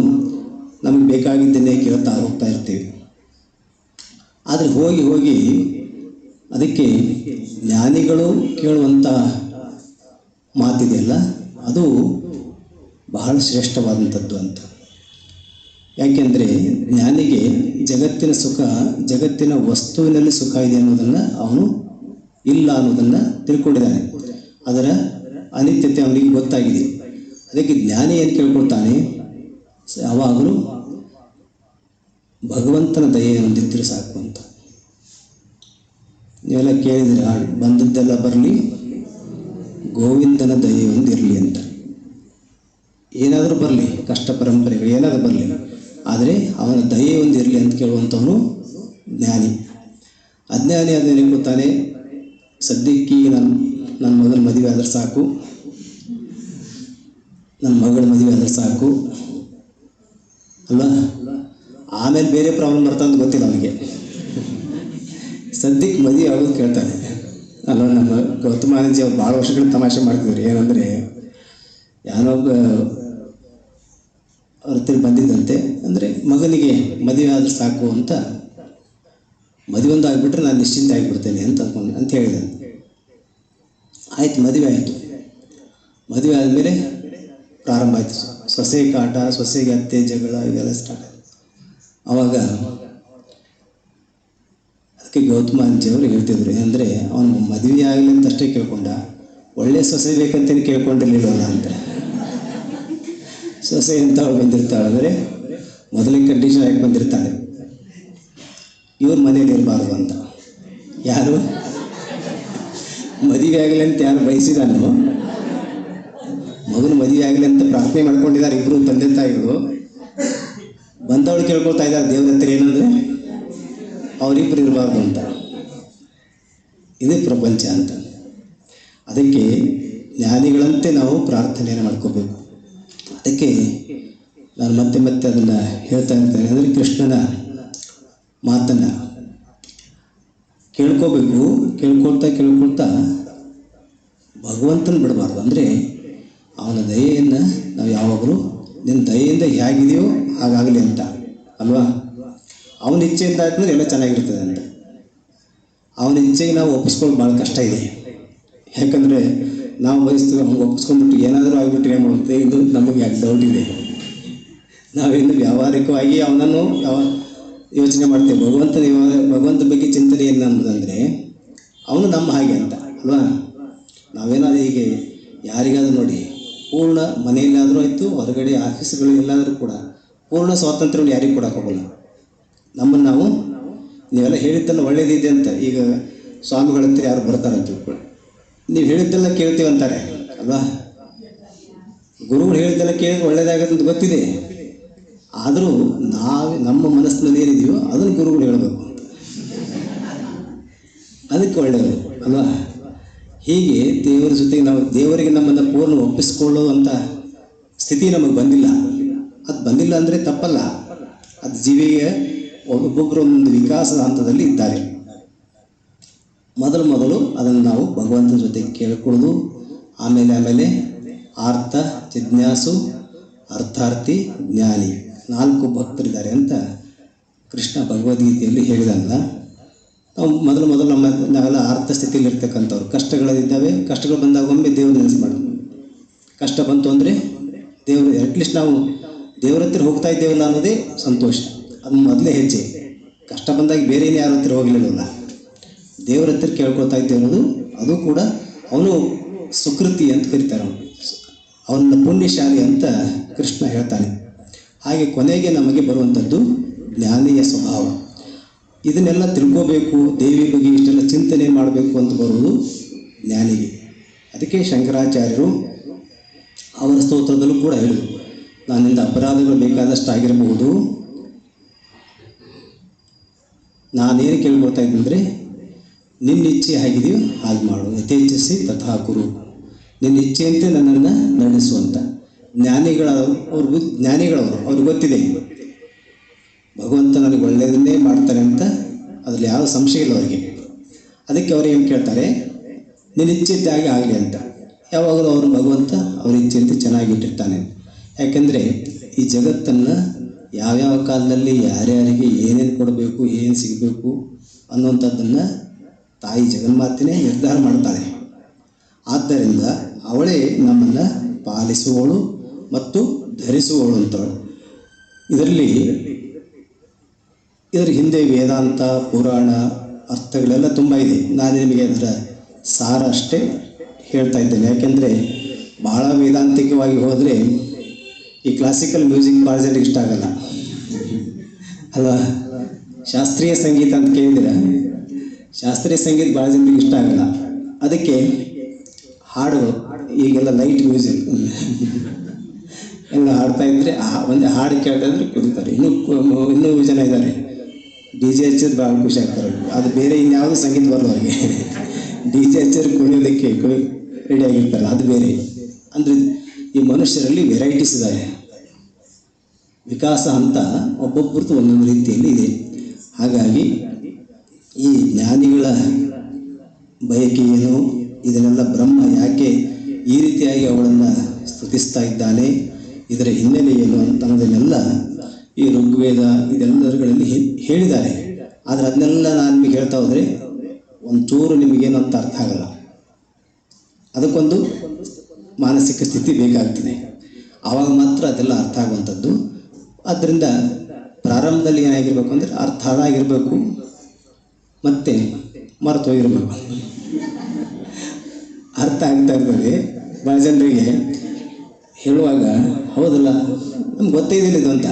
ನಮಗೆ ಬೇಕಾಗಿದ್ದನ್ನೇ ಕೇಳ್ತಾ ಹೋಗ್ತಾ ಇರ್ತೀವಿ. ಆದರೆ ಹೋಗಿ ಅದಕ್ಕೆ ಜ್ಞಾನಿಗಳು ಕೇಳುವಂಥ ಮಾತಿದೆಯಲ್ಲ, ಅದು ಬಹಳ ಶ್ರೇಷ್ಠವಾದಂಥದ್ದು ಅಂತ. ಯಾಕೆಂದರೆ ಜ್ಞಾನಿಗೆ ಜಗತ್ತಿನ ಸುಖ, ಜಗತ್ತಿನ ವಸ್ತುವಿನಲ್ಲಿ ಸುಖ ಇದೆ ಅನ್ನೋದನ್ನು ಅವನು ಇಲ್ಲ ಅನ್ನೋದನ್ನು ತಿಳ್ಕೊಂಡಿದ್ದಾನೆ. ಅದರ ಅನಿತ್ಯತೆ ಅವನಿಗೆ ಗೊತ್ತಾಗಿದೆ. ಅದಕ್ಕೆ ಜ್ಞಾನಿ ಏನು ಕೇಳ್ಕೊಳ್ತಾನೆ, ಯಾವಾಗಲೂ ಭಗವಂತನ ದಯೆ ಹೊಂದಿದ್ದರೆ ಸಾಕು ಅಂತ. ನೀವೆಲ್ಲ ಕೇಳಿದರೆ, ಬಂದದ್ದೆಲ್ಲ ಬರಲಿ, ಗೋವಿಂದನ ದಯೆ ಹೊಂದಿರಲಿ ಅಂತ. ಏನಾದರೂ ಬರಲಿ, ಕಷ್ಟ ಪರಂಪರೆಗಳು ಏನಾದರೂ ಬರಲಿ, ಆದರೆ ಅವನ ದಯೆ ಹೊಂದಿರಲಿ ಅಂತ ಕೇಳುವಂಥವನು ಜ್ಞಾನಿ. ಅಜ್ಞಾನಿ ಅದನ್ನೇ ಗೊತ್ತಾನೆ, ಸದ್ಯಕ್ಕೆ ನನ್ನ ಮಗನ ಮದುವೆ ಆದ್ರೆ ಸಾಕು, ನನ್ನ ಮಗಳ ಮದುವೆ ಆದ್ರೆ ಸಾಕು ಅಲ್ಲ, ಆಮೇಲೆ ಬೇರೆ ಪ್ರಾಬ್ಲಮ್ ಬರ್ತಂತ ಗೊತ್ತಿಲ್ಲ ಅವನಿಗೆ. ಸದ್ಯಕ್ಕೆ ಮದುವೆ ಆಗೋದು ಕೇಳ್ತಾನೆ ಅಲ್ವ. ನಮ್ಮ ಗೌತಮಾನಂದಜಿ ಅವ್ರು ಭಾಳ ವರ್ಷಗಳ ತಮಾಷೆ ಮಾಡ್ತಿದ್ರು. ಏನಂದರೆ, ಯಾರೊಬ್ಬ ಅವ್ರ ಹತ್ತಿರ ಬಂದಿದ್ದಂತೆ, ಅಂದರೆ ಮಗನಿಗೆ ಮದುವೆ ಆದ್ರೆ ಸಾಕು ಅಂತ, ಮದುವೆ ಒಂದು ಆಗಿಬಿಟ್ರೆ ನಾನು ನಿಶ್ಚಿಂತ ಆಗಿಬಿಡ್ತೇನೆ ಅಂತ ಹೇಳಿದೆ. ಆಯ್ತು, ಮದುವೆ ಆಯಿತು. ಮದುವೆ ಆದಮೇಲೆ ಪ್ರಾರಂಭ ಆಯಿತು. ಸೊಸೆ ಕಾಟ, ಸೊಸೆಗೆ ಅತ್ತೆ ಜಗಳ ಇವೆಲ್ಲ ಸ್ಟಾರ್ಟ್ ಆಯಿತು. ಆವಾಗ ಅದಕ್ಕೆ ಗೌತಮಾಂಜಿಯವರು ಹೇಳ್ತಿದ್ರು, ಅಂದರೆ ಅವನು ಮದುವೆ ಆಗಲಿ ಅಂತ ಅಷ್ಟೇ ಕೇಳ್ಕೊಂಡ, ಒಳ್ಳೆ ಸೊಸೆ ಬೇಕಂತೇನು ಕೇಳ್ಕೊಂಡಿರ್ಲಿಲ್ಲವಲ್ಲ ಅಂತ. ಸೊಸೆ ಎಂಥವಳು ಬಂದಿರ್ತಾಳೆ ಅಂದರೆ ಮೊದಲೇ ಕಂಡೀಷನ್ ಆಗಿ ಬಂದಿರ್ತಾಳೆ, ಇವ್ರ ಮನೇಲಿ ಇರಬಾರ್ದು ಅಂತ. ಯಾರು ಮದುವೆ ಆಗಲಿ ಅಂತ ಯಾರು ಬಯಸಿದಾನೋ, ಮಗನ ಮದುವೆ ಆಗಲಿ ಅಂತ ಪ್ರಾರ್ಥನೆ ಮಾಡ್ಕೊಂಡಿದ್ದಾರೆ ಇಬ್ಬರು ತಂದೆ ತಾಯಿಗಳು. ಬಂದವಳು ಕೇಳ್ಕೊಳ್ತಾ ಇದ್ದಾರೆ ದೇವ್ರ ಹತ್ರ ಏನಂದರೆ ಅವರಿಬ್ಬರು ಇರಬಾರ್ದು ಅಂತ. ಇದೇ ಪ್ರಪಂಚ ಅಂತ. ಅದಕ್ಕೆ ಜ್ಞಾನಿಗಳಂತೆ ನಾವು ಪ್ರಾರ್ಥನೆಯನ್ನು ಮಾಡ್ಕೋಬೇಕು. ಅದಕ್ಕೆ ನಾನು ಮತ್ತೆ ಮತ್ತೆ ಅದನ್ನು ಹೇಳ್ತಾ ಇರ್ತೇನೆ. ಅಂದರೆ ಕೃಷ್ಣನ ಮಾತನ್ನು ಕೇಳ್ಕೋಬೇಕು. ಕೇಳ್ಕೊಳ್ತಾ ಭಗವಂತನ ಬಿಡಬಾರ್ದು. ಅಂದರೆ ಅವನ ದಯೆಯನ್ನು ನಾವು ಯಾವಾಗಲೂ ನಿನ್ನ ದಯೆಯಿಂದ ಹೇಗಿದೆಯೋ ಹಾಗಾಗಲಿ ಅಂತ ಅಲ್ವಾ. ಅವನ ಇಚ್ಛೆಯಿಂದ ಆಯ್ತಂದ್ರೆ ಎಲ್ಲ ಚೆನ್ನಾಗಿರ್ತದೆ ಅಂತ. ಅವನ ಇಚ್ಛೆಗೆ ನಾವು ಒಪ್ಪಿಸ್ಕೊಳ್ಳೋದು ಭಾಳ ಕಷ್ಟ ಇದೆ. ಯಾಕಂದರೆ ನಾವು ಬಯಸ್ತೀವಿ ಹಂಗೆ ಒಪ್ಪಿಸ್ಕೊಂಡ್ಬಿಟ್ಟು ಏನಾದರೂ ಆಗಿಬಿಟ್ರೆ ಏನು ಮಾಡುತ್ತೆ, ಇದು ನಮಗೆ ಡೌಟ್ ಇದೆ. ನಾವೇನು ವ್ಯಾವಹಾರಿಕವಾಗಿ ಅವನನ್ನು ಯೋಚನೆ ಮಾಡ್ತೇವೆ. ಭಗವಂತ ಬಗ್ಗೆ ಚಿಂತನೆ ಏನು ಅನ್ನೋದಂದರೆ ಅವನು ನಮ್ಮ ಹಾಗೆ ಅಂತ ಅಲ್ವಾ. ನಾವೇನಾದರೂ ಹೀಗೆ ಯಾರಿಗಾದ್ರೂ ನೋಡಿ, ಪೂರ್ಣ ಮನೆಯಲ್ಲಾದರೂ ಆಯಿತು, ಹೊರಗಡೆ ಆಫೀಸ್ಗಳು ಎಲ್ಲಾದರೂ ಕೂಡ ಪೂರ್ಣ ಸ್ವಾತಂತ್ರ್ಯವನ್ನು ಯಾರಿಗೂ ಕೊಡೋಕ್ಕಾಗಲ್ಲ. ನಮ್ಮನ್ನು ನಾವು ನೀವೆಲ್ಲ ಹೇಳಿದ್ದೆಲ್ಲ ಒಳ್ಳೇದಿದೆ ಅಂತ, ಈಗ ಸ್ವಾಮಿಗಳ ಹತ್ರ ಯಾರು ಬರ್ತಾರಂತ ತಿಳ್ಕೊಳ್ಳಿ, ನೀವು ಹೇಳಿದ್ದೆಲ್ಲ ಕೇಳ್ತೀವಿ ಅಂತಾರೆ ಅಲ್ವಾ. ಗುರುಗಳು ಹೇಳಿದ್ದೆಲ್ಲ ಕೇಳಿದ್ರೆ ಒಳ್ಳೇದಾಗತ್ತೆ ಅಂತ ಗೊತ್ತಿದೆ. ಆದರೂ ನಮ್ಮ ಮನಸ್ಸಿನಲ್ಲಿ ಏನಿದೆಯೋ ಅದನ್ನು ಗುರುಗಳು ಹೇಳಬೇಕು, ಅದಕ್ಕೆ ಒಳ್ಳೆಯದು ಅಲ್ವಾ. ಹೀಗೆ ದೇವರ ಜೊತೆಗೆ ನಾವು ದೇವರಿಗೆ ನಮ್ಮನ್ನು ಪೂರ್ಣ ಒಪ್ಪಿಸ್ಕೊಳ್ಳೋದು ಅಂತ ಸ್ಥಿತಿ ನಮಗೆ ಬಂದಿಲ್ಲ. ಅದು ಬಂದಿಲ್ಲ ಅಂದರೆ ತಪ್ಪಲ್ಲ, ಅದು ಜೀವಿಗೆ ಒಬ್ಬೊಬ್ಬರು ಒಂದು ವಿಕಾಸದ ಹಂತದಲ್ಲಿ ಇದ್ದಾರೆ. ಮೊದಲು ಅದನ್ನು ನಾವು ಭಗವಂತನ ಜೊತೆ ಕೇಳ್ಕೊಳ್ಳೋದು. ಆಮೇಲೆ ಆರ್ಥ ಜಿಜ್ಞಾಸು ಅರ್ಥಾರ್ಥಿ ಜ್ಞಾನಿ 4 ಭಕ್ತರಿದ್ದಾರೆ ಅಂತ ಕೃಷ್ಣ ಭಗವದ್ಗೀತೆಯಲ್ಲಿ ಹೇಳಿದಂಗ. ನಾವು ಮೊದಲು ನಾವೆಲ್ಲ ಆರ್ಥ ಸ್ಥಿತಿಯಲ್ಲಿ ಇರ್ತಕ್ಕಂಥವ್ರು. ಕಷ್ಟಗಳಿದ್ದಾವೆ, ಕಷ್ಟಗಳು ಬಂದಾಗ ಒಮ್ಮೆ ದೇವ್ರ ನೆನೆಸಿ ಮಾಡ್ತೀವಿ. ಕಷ್ಟ ಬಂತು ಅಂದರೆ ದೇವರು ಅಟ್ಲೀಸ್ಟ್ ನಾವು ದೇವ್ರ ಹತ್ರ ಹೋಗ್ತಾ ಇದ್ದೇವಲ್ಲ ಅನ್ನೋದೇ ಸಂತೋಷ. ಅದು ಮೊದಲೇ ಹೆಜ್ಜೆ. ಕಷ್ಟ ಬಂದಾಗ ಬೇರೆ ಯಾರ ಹತ್ರ ಹೋಗಲಿಲ್ಲವಲ್ಲ, ದೇವ್ರ ಹತ್ರ ಕೇಳ್ಕೊಳ್ತಾ ಇದ್ದೇವೆ ಅನ್ನೋದು ಅದು ಕೂಡ ಅವನು ಸುಕೃತಿ ಅಂತ ಕರೀತಾರೆ. ಅವನ ಪುಣ್ಯಶಾಲಿ ಅಂತ ಕೃಷ್ಣ ಹೇಳ್ತಾನೆ. ಹಾಗೆ ಕೊನೆಗೆ ನಮಗೆ ಬರುವಂಥದ್ದು ಜ್ಞಾನಿಯ ಸ್ವಭಾವ. ಇದನ್ನೆಲ್ಲ ತಿಳ್ಕೋಬೇಕು, ದೇವಿ ಬಗ್ಗೆ ಇಷ್ಟೆಲ್ಲ ಚಿಂತನೆ ಮಾಡಬೇಕು ಅಂತ ಬರುವುದು ಜ್ಞಾನಿಗೆ. ಅದಕ್ಕೆ ಶಂಕರಾಚಾರ್ಯರು ಅವರ ಸ್ತೋತ್ರದಲ್ಲೂ ಕೂಡ ಹೇಳಿದರು, ನಾನಿಂದ ಅಪರಾಧಗಳು ಬೇಕಾದಷ್ಟು ಆಗಿರಬಹುದು, ನಾನೇನು ಕೇಳ್ಕೊಳ್ತಾ ಇದ್ದಂದರೆ ನಿನ್ನ ಇಚ್ಛೆ ಹೇಗಿದೆಯೋ ಹಾಗೆ ಮಾಡು, ಯಥೇಚ್ಛಿಸಿ ತಥಾ ಕುರು, ನಿನ್ನ ಇಚ್ಛೆಯಂತೆ ನನ್ನನ್ನು ನಡೆಸುವಂತ. ಜ್ಞಾನಿಗಳವರು ಅವ್ರಿಗೆ ಗೊತ್ತಿದೆ ಭಗವಂತ ನನಗೆ ಒಳ್ಳೆಯದನ್ನೇ ಮಾಡ್ತಾರೆ ಅಂತ, ಅದರಲ್ಲಿ ಯಾವ ಸಂಶಯ ಇಲ್ಲ ಅವರಿಗೆ. ಅದಕ್ಕೆ ಅವ್ರು ಏನು ಕೇಳ್ತಾರೆ, ನಿನ್ನ ಇಚ್ಛೆಯಂತೆ ಆಗಲಿ ಅಂತ. ಯಾವಾಗಲೂ ಅವರು ಭಗವಂತ ಅವ್ರ ಇಚ್ಛೆಯಂತೆ ಚೆನ್ನಾಗಿಟ್ಟಿರ್ತಾನೆ. ಯಾಕೆಂದರೆ ಈ ಜಗತ್ತನ್ನು ಯಾವ್ಯಾವ ಕಾಲದಲ್ಲಿ ಯಾರ್ಯಾರಿಗೆ ಏನೇನು ಕೊಡಬೇಕು, ಏನು ಸಿಗಬೇಕು ಅನ್ನುವಂಥದ್ದನ್ನು ತಾಯಿ ಜಗನ್ಮಾತೆನೇ ನಿರ್ಧಾರ ಮಾಡ್ತಾಳೆ. ಆದ್ದರಿಂದ ಅವಳೇ ನಮ್ಮನ್ನು ಪಾಲಿಸುವವಳು ಮತ್ತು ಧರಿಸುವವಳು ಅಂತವಳು. ಇದರ ಹಿಂದೆ ವೇದಾಂತ ಪುರಾಣ ಅರ್ಥಗಳೆಲ್ಲ ತುಂಬ ಇದೆ. ನಾನು ನಿಮಗೆ ಅದರ ಸಾರ ಅಷ್ಟೇ ಹೇಳ್ತಾ ಇದ್ದೇನೆ. ಯಾಕೆಂದರೆ ಭಾಳ ವೇದಾಂತಿಕವಾಗಿ ಹೋದರೆ ಈ ಕ್ಲಾಸಿಕಲ್ ಮ್ಯೂಸಿಕ್ ಭಾಳ ಜನರಿಗೆ ಇಷ್ಟ ಆಗಲ್ಲ ಅಲ್ವಾ. ಶಾಸ್ತ್ರೀಯ ಸಂಗೀತ ಅಂತ ಕೇಳಿದ್ರೆ ಶಾಸ್ತ್ರೀಯ ಸಂಗೀತ ಭಾಳ ಜನರಿಗೆ ಇಷ್ಟ ಆಗಲ್ಲ. ಅದಕ್ಕೆ ಹಾಡುಗಳು ಈಗೆಲ್ಲ ಲೈಟ್ ಮ್ಯೂಸಿಕ್ ಎಲ್ಲ ಹಾಡ್ತಾ ಇದ್ದರೆ ಒಂದು ಹಾಡು ಕೇಳ್ತಾ ಇದ್ರೆ ಕುದಿತಾರೆ. ಇನ್ನೂ ಜನ ಇದ್ದಾರೆ DJ ಹಚ್ಚಿದ್ರೆ ಭಾಳ ಖುಷಿ ಆಗ್ತಾರೆ. ಅದು ಬೇರೆ ಇನ್ಯಾವುದು ಸಂಗೀತ ಬರಲ್ಲ ಅವ್ರಿಗೆ. DJ ಹಚ್ಚಿದ್ರೆ ಕುಣಿಯೋದಕ್ಕೆ ರೆಡಿ ಆಗಿರ್ತಾರೆ, ಅದು ಬೇರೆ. ಅಂದರೆ ಈ ಮನುಷ್ಯರಲ್ಲಿ ವೆರೈಟೀಸ್ ಇದ್ದಾರೆ. ವಿಕಾಸ ಹಂತ ಒಬ್ಬೊಬ್ಬರದ್ದು ಒಂದೊಂದು ರೀತಿಯಲ್ಲಿ ಇದೆ. ಹಾಗಾಗಿ ಈ ಜ್ಞಾನಿಗಳ ಬಯಕೆ ಏನು, ಇದನ್ನೆಲ್ಲ ಬ್ರಹ್ಮ ಯಾಕೆ ಈ ರೀತಿಯಾಗಿ ಅವಳನ್ನು ಸ್ತುತಿಸ್ತಾ ಇದ್ದಾನೆ, ಇದರ ಹಿನ್ನೆಲೆ ಏನು ಅಂತ ಅನ್ನೋದನ್ನೆಲ್ಲ ಈ ಋಗ್ವೇದ ಇದೆಲ್ಲಗಳಲ್ಲಿ ಹೇಳಿದ್ದಾರೆ. ಆದರೆ ಅದನ್ನೆಲ್ಲ ನಾನು ನಿಮಗೆ ಹೇಳ್ತಾ ಹೋದರೆ ಒಂಚೂರು ನಿಮಗೇನು ಅಂತ ಅರ್ಥ ಆಗಲ್ಲ. ಅದಕ್ಕೊಂದು ಮಾನಸಿಕ ಸ್ಥಿತಿ ಬೇಕಾಗ್ತದೆ. ಆವಾಗ ಮಾತ್ರ ಅದೆಲ್ಲ ಅರ್ಥ ಆಗುವಂಥದ್ದು. ಆದ್ದರಿಂದ ಪ್ರಾರಂಭದಲ್ಲಿ ಏನಾಗಿರ್ಬೇಕು ಅಂದರೆ ಅರ್ಥ ಆಗಿರಬೇಕು, ಮತ್ತೆ ಮರೆತೋಗಿರ್ಬೇಕು. ಅರ್ಥ ಆಗ್ತಾ ಇರ್ತದೆ ಭಾಳ ಜನರಿಗೆ ಹೇಳುವಾಗ, ಹೌದಲ್ಲ ನಮ್ಗೆ ಗೊತ್ತೇ ಇದೆಯಲ್ಲ ಇದು ಅಂತ.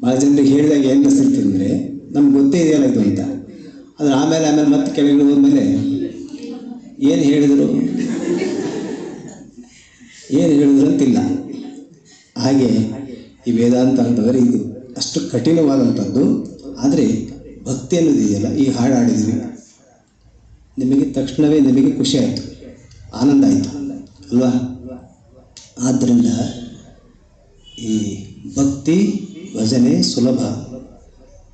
ಭಾಳ ಜನರಿಗೆ ಹೇಳಿದಾಗ ಏನು ಅನಿಸ್ತಿರ್ತೀವಿ ಅಂದರೆ ನಮ್ಗೆ ಗೊತ್ತೇ ಇದೆಯಲ್ಲ ಇದು ಅಂತ. ಆದರೆ ಆಮೇಲೆ ಮತ್ತೆ ಕೆಳಗೆ ಹೋದ್ಮೇಲೆ ಏನು ಹೇಳಿದರು ಅಂತಿಲ್ಲ. ಹಾಗೆ ಈ ವೇದಾಂತ ಅಂತಂದರೆ ಇದು ಅಷ್ಟು ಕಠಿಣವಾದಂಥದ್ದು. ಆದರೆ ಭಕ್ತಿ ಅನ್ನೋದಿದೆಯಲ್ಲ, ಈ ಹಾಡು ಹಾಡಿದ್ವಿ, ನಿಮಗೆ ತಕ್ಷಣವೇ ನಿಮಗೆ ಖುಷಿ ಆಯಿತು, ಆನಂದ ಆಯಿತು ಅಲ್ವಾ? ಆದ್ದರಿಂದ ಈ ಭಕ್ತಿ ಭಜನೆ ಸುಲಭ,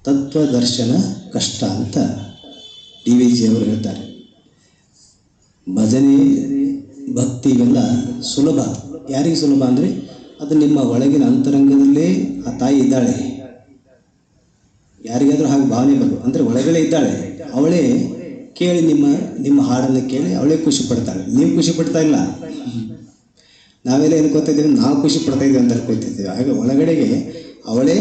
ತತ್ವದರ್ಶನ ಕಷ್ಟ ಅಂತ DVG ಅವರು ಹೇಳ್ತಾರೆ. ಭಜನೆ ಭಕ್ತಿ ಇವೆಲ್ಲ ಸುಲಭ. ಯಾರಿಗೆ ಸುಲಭ ಅಂದರೆ ಅದು ನಿಮ್ಮ ಒಳಗಿನ ಅಂತರಂಗದಲ್ಲೇ ಆ ತಾಯಿ ಇದ್ದಾಳೆ. ಯಾರಿಗಾದರೂ ಹಾಗೆ ಭಾವನೆ ಬರು ಅಂದರೆ ಒಳಗಡೆ ಇದ್ದಾಳೆ, ಅವಳೇ ಕೇಳಿ ನಿಮ್ಮ ಹಾಡನ್ನು ಕೇಳಿ ಅವಳೇ ಖುಷಿ ಪಡ್ತಾಳೆ. ನೀವು ಖುಷಿ ಪಡ್ತಾ ಇಲ್ಲ, ನಾವೆಲ್ಲ ಅನ್ಕೋತಿದ್ದೀವಿ ನಾವು ಖುಷಿ ಪಡ್ತಾ ಇದ್ದೀವಿ ಅಂತ ಅನ್ಕೋತಿದ್ದೀವಿ. ಹಾಗೆ ಒಳಗಡೆಗೆ ಅವಳೇ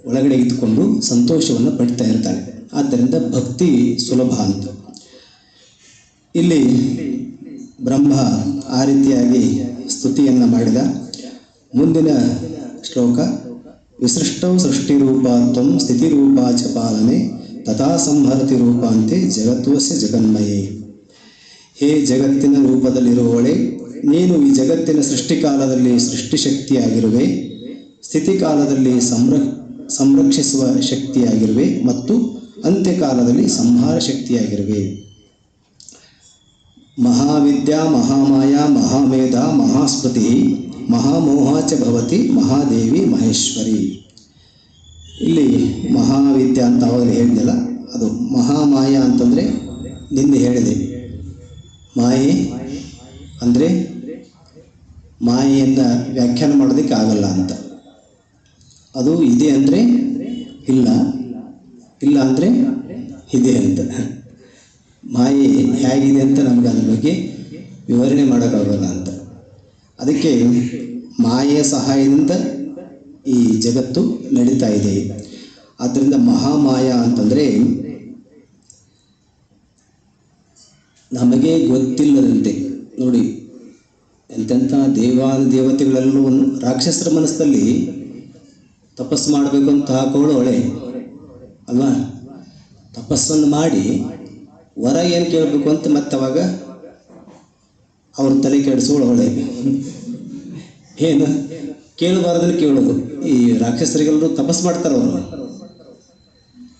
ಒಳಗಡೆ ಇದ್ದುಕೊಂಡು ಸಂತೋಷವನ್ನು ಪಡ್ತಾ ಇರ್ತಾಳೆ. ಆದ್ದರಿಂದ ಭಕ್ತಿ ಸುಲಭ ಅಂತ. ಇಲ್ಲಿ ಬ್ರಹ್ಮ ಆ ರೀತಿಯಾಗಿ ಸ್ತುತಿಯನ್ನು ಮಾಡಿದ. ಮುಂದಿನ ಶ್ಲೋಕ, ವಿಸೃಷ್ಟೌ ಸೃಷ್ಟಿರೂಪಾತ್ವಂ ಸ್ಥಿತಿರೂಪಾ ಚ ಪಾಲನೆ ತಥಾ ಸಂಹರತಿ ರೂಪಾಂತೆ ಜಗತ್ವಸ್ಯ ಜಗನ್ಮಯೇ. ಹೇ ಜಗತ್ತಿನ ರೂಪದಲ್ಲಿರುವವಳೆ, ನೀನು ಈ ಜಗತ್ತಿನ ಸೃಷ್ಟಿಕಾಲದಲ್ಲಿ ಸೃಷ್ಟಿಶಕ್ತಿಯಾಗಿರುವೆ, ಸ್ಥಿತಿಕಾಲದಲ್ಲಿ ಸಂರಕ್ಷಿಸುವ ಶಕ್ತಿಯಾಗಿರುವೆ ಮತ್ತು ಅಂತ್ಯಕಾಲದಲ್ಲಿ ಸಂಹಾರ ಶಕ್ತಿಯಾಗಿರುವೆ. ಮಹಾವಿದ್ಯಾ ಮಹಾಮಾಯಾ ಮಹಾಮೇಧ ಮಹಾಸ್ಮೃತಿ ಮಹಾಮೋಹ ಚ ಭವತಿ ಮಹಾದೇವಿ ಮಹೇಶ್ವರಿ. ಇಲ್ಲಿ ಮಹಾವಿದ್ಯಾ ಅಂತ ಅವಾಗಲೇ ಹೇಳಿದೆಲ್ಲ, ಅದು ಮಹಾಮಾಯಾ ಅಂತಂದರೆ ನಿನ್ನೆ ಹೇಳಿದೆ. ಮಾಯೆ ಅಂದರೆ ಮಾಯೆಯನ್ನು ವ್ಯಾಖ್ಯಾನ ಮಾಡೋದಕ್ಕೆ ಆಗಲ್ಲ ಅಂತ. ಅದು ಇದೆ ಅಂದರೆ ಇಲ್ಲ, ಇಲ್ಲ ಅಂದರೆ ಇದೆ ಅಂತ. ಮಾಯೆ ಹೇಗಿದೆ ಅಂತ ನಮಗೆ ಅದ್ರ ಬಗ್ಗೆ ವಿವರಣೆ ಮಾಡೋಕ್ಕಾಗಲ್ಲ ಅಂತ. ಅದಕ್ಕೆ ಮಾಯೆಯ ಸಹಾಯದಿಂದ ಈ ಜಗತ್ತು ನಡೀತಾ ಇದೆ. ಆದ್ದರಿಂದ ಮಹಾಮಾಯಾ ಅಂತಂದರೆ ನಮಗೆ ಗೊತ್ತಿಲ್ಲದಂತೆ, ನೋಡಿ ಎಂತೆಂಥ ದೇವತೆಗಳೆಲ್ಲರೂ ರಾಕ್ಷಸರ ಮನಸ್ಸಲ್ಲಿ ತಪಸ್ಸು ಮಾಡಬೇಕು ಅಂತ ಹಾಕೋಳು ಅವಳೆ ಅಲ್ವಾ? ತಪಸ್ಸನ್ನು ಮಾಡಿ ವರ ಏನು ಕೇಳಬೇಕು ಅಂತ ಮತ್ತೆ ಅವಾಗ ಅವ್ರ ತಲೆ ಕೆಡಿಸೋಳು ಅವಳೆ. ಏನು ಕೇಳಬಾರ್ದನ್ನು ಕೇಳೋದು. ಈ ರಾಕ್ಷಸರಿಗೆಲ್ಲರೂ ತಪಸ್ಸು ಮಾಡ್ತಾರೆ ಅವರು,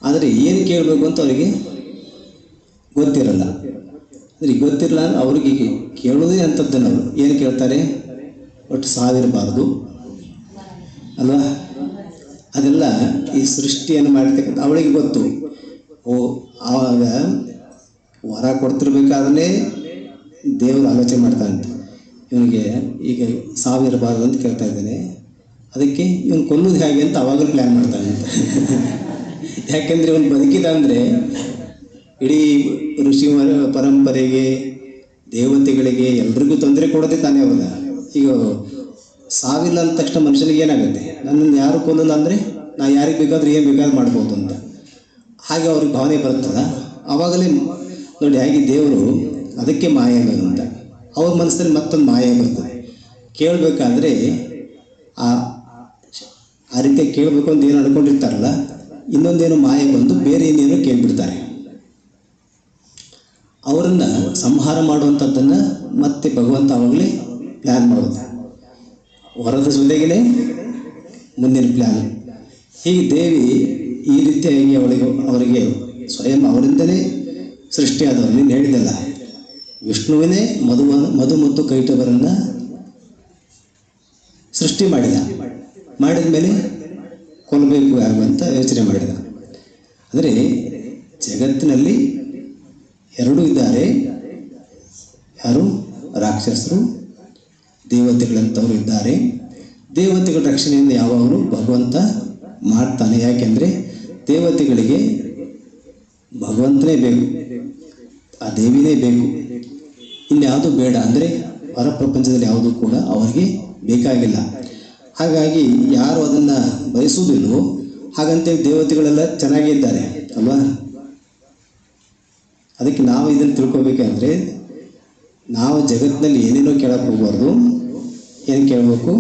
ಆದರೆ ಏನು ಕೇಳಬೇಕು ಅಂತ ಅವರಿಗೆ ಗೊತ್ತಿರಲ್ಲ. ಅಂದರೆ ಗೊತ್ತಿರಲ್ಲ ಅಂದ್ರೆ ಅವ್ರಿಗೆ ಕೇಳೋದೇ ಅಂಥದ್ದನ್ನು ಅವರು ಏನು ಕೇಳ್ತಾರೆ, ಒಟ್ಟು ಸಾವಿರಬಾರ್ದು ಅಲ್ವಾ? ಅದೆಲ್ಲ ಈ ಸೃಷ್ಟಿಯನ್ನು ಮಾಡಿರ್ತಕ್ಕಂಥ ಅವಳಿಗೆ ಗೊತ್ತು. ಆವಾಗ ವರ ಕೊಡ್ತಿರ್ಬೇಕಾದ್ರೆ ದೇವರು ಆಲೋಚನೆ ಮಾಡ್ತಾನಂತೆ, ಇವನಿಗೆ ಈಗ ಸಾವಿರಬಾರ್ದು ಅಂತ ಕೇಳ್ತಾ ಇದ್ದಾನೆ, ಅದಕ್ಕೆ ಇವನು ಕೊಲ್ಲೋದು ಹೇಗೆ ಅಂತ ಅವಾಗಲೂ ಪ್ಲ್ಯಾನ್ ಮಾಡ್ತಾನಂತೆ. ಯಾಕೆಂದರೆ ಇವನು ಬದುಕಿದ ಅಂದರೆ ಇಡೀ ಋಷಿ ಪರಂಪರೆಗೆ ದೇವತೆಗಳಿಗೆ ಎಲ್ರಿಗೂ ತೊಂದರೆ ಕೊಡೋದೇ ತಾನೇ ಅವಾಗ. ಈಗ ಸಾವಿಲ್ಲ ಅಂದ ತಕ್ಷಣ ಮನುಷ್ಯನಿಗೆ ಏನಾಗುತ್ತೆ, ನನ್ನನ್ನು ಯಾರು ಕೊಲ್ಲಲ್ಲ ಅಂದರೆ ನಾ ಯಾರಿಗೆ ಬೇಕಾದ್ರೂ ಏನು ಬೇಕಾದ್ರೂ ಮಾಡ್ಬೋದು ಅಂತ ಹಾಗೆ ಅವ್ರಿಗೆ ಭಾವನೆ ಬರ್ತದ. ಆವಾಗಲೇ ನೋಡಿ ಹೇಗೆ ದೇವರು ಅದಕ್ಕೆ ಮಾಯ ಆಗೋದು ಅಂತ. ಅವ್ರ ಮನಸ್ಸಲ್ಲಿ ಮತ್ತೊಂದು ಮಾಯ ಬರ್ತದೆ. ಕೇಳಬೇಕಾದ್ರೆ ಆ ರೀತಿ ಕೇಳಬೇಕು ಅಂತ ಏನು ಅನ್ಕೊಂಡಿರ್ತಾರಲ್ಲ, ಇನ್ನೊಂದೇನು ಮಾಯ ಬಂದು ಬೇರೆ ಏನೇನೋ ಕೇಳಿಬಿಡ್ತಾರೆ. ಅವರನ್ನು ಸಂಹಾರ ಮಾಡುವಂಥದ್ದನ್ನು ಮತ್ತೆ ಭಗವಂತ ಆವಾಗಲೇ ಪ್ಲ್ಯಾನ್ ಮಾಡೋದು. ವರದ ಜೊತೆಗೇ ಮುಂದಿನ ಪ್ಲ್ಯಾನ್. ಹೀಗೆ ದೇವಿ ಈ ರೀತಿಯಾಗಿ ಅವರಿಗೆ ಸ್ವಯಂ ಅವರಿಂದಲೇ ಸೃಷ್ಟಿಯಾದವರು. ನೀನು ಹೇಳಿದಲ್ಲ, ವಿಷ್ಣುವಿನೇ ಮಧು ಮತ್ತು ಕೈಟವರನ್ನು ಸೃಷ್ಟಿ ಮಾಡಿದ ಮೇಲೆ ಕೊಲ್ಲಬೇಕು ಆಗುವಂತ ಯೋಚನೆ ಮಾಡಿದ. ಅಂದರೆ ಜಗತ್ತಿನಲ್ಲಿ ಎರಡೂ ಇದ್ದಾರೆ. ಯಾರು? ರಾಕ್ಷಸರು, ದೇವತೆಗಳಂಥವರು ಇದ್ದಾರೆ. ದೇವತೆಗಳ ರಕ್ಷಣೆಯಿಂದ ಯಾವಾಗಲೂ ಭಗವಂತ ಮಾಡ್ತಾನೆ. ಯಾಕೆಂದರೆ ದೇವತೆಗಳಿಗೆ ಭಗವಂತನೇ ಬೇಕು, ಆ ದೇವಿನೇ ಬೇಕು, ಇನ್ಯಾವುದು ಬೇಡ. ಅಂದರೆ ಹೊರ ಪ್ರಪಂಚದಲ್ಲಿ ಯಾವುದೂ ಕೂಡ ಅವರಿಗೆ ಬೇಕಾಗಿಲ್ಲ. ಹಾಗಾಗಿ ಯಾರು ಅದನ್ನು ಬಯಸುವುದಿಲ್ಲವೋ ಹಾಗಂತೇಳಿ ದೇವತೆಗಳೆಲ್ಲ ಚೆನ್ನಾಗೇ ಇದ್ದಾರೆ ಅಲ್ವಾ. ಅದಕ್ಕೆ ನಾವು ಇದನ್ನು ತಿಳ್ಕೊಬೇಕಂದ್ರೆ ನಾವು ಜಗತ್ತಿನಲ್ಲಿ ಏನೇನೋ ಕೇಳಕ್ಕೆ ಹೋಗಬಾರ್ದು. ಏನು ಕೇಳಬೇಕು?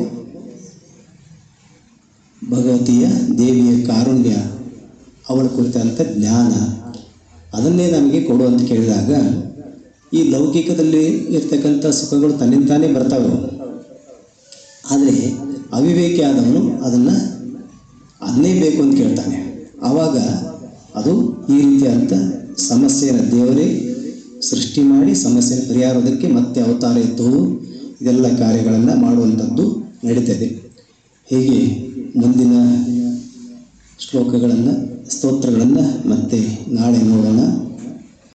ಭಗವತಿಯ ದೇವಿಯ ಕಾರುಣ್ಯ, ಅವಳ ಕುರಿತಂಥ ಜ್ಞಾನ, ಅದನ್ನೇ ನಮಗೆ ಕೊಡು ಅಂತ ಕೇಳಿದಾಗ ಈ ಲೌಕಿಕದಲ್ಲಿ ಇರ್ತಕ್ಕಂಥ ಸುಖಗಳು ತನ್ನಿಂತಾನೇ ಬರ್ತಾವೆ. ಆದರೆ ಅವಿವೇಕಿ ಆದವನು ಅದನ್ನೇ ಬೇಕು ಅಂತ ಕೇಳ್ತಾನೆ. ಆವಾಗ ಅದು ಈ ರೀತಿಯಾದಂಥ ಸಮಸ್ಯೆಯನ್ನು ದೇವರೇ ಸೃಷ್ಟಿ ಮಾಡಿ ಸಮಸ್ಯೆಯನ್ನು ಪರಿಹಾರದಕ್ಕೆ ಮತ್ತೆ ಅವತಾರ ಎತ್ತುವುದು, ಇದೆಲ್ಲ ಕಾರ್ಯಗಳನ್ನು ಮಾಡುವಂಥದ್ದು ನಡೀತದೆ. ಹೀಗೆ ಮುಂದಿನ ಶ್ಲೋಕಗಳನ್ನು ಸ್ತೋತ್ರಗಳನ್ನು ಮತ್ತೆ ನಾಳೆ ನೋಡೋಣ.